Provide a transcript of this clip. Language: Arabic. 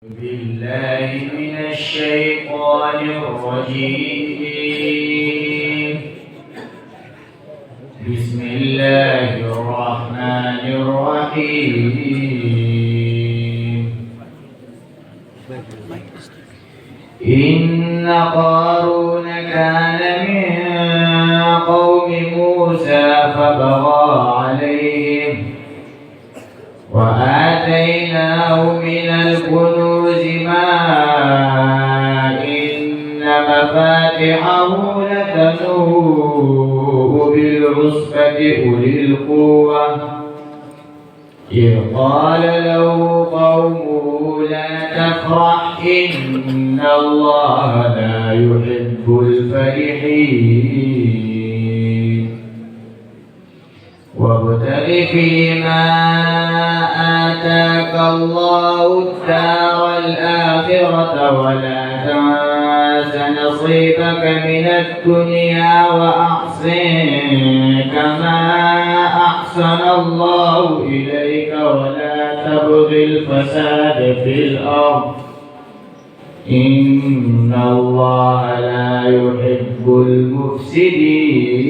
بالله من الشيطان الرجيم. بسم الله الرحمن الرحيم. إن قارون كان من قوم موسى فبغى عليهم وآتيناه من الكنوز ما إن مفاتحه لتنوء بالعصبة أولي القوة إذ قال له قومه لا تفرح إن الله لا يحب الفرحين وابتغ فيما آتاك الله الدار الآخرة ولا تنس نصيبك من الدنيا وأحسن كما أحسن الله إليك ولا تبغ الفساد في الأرض إن الله لا يحب المفسدين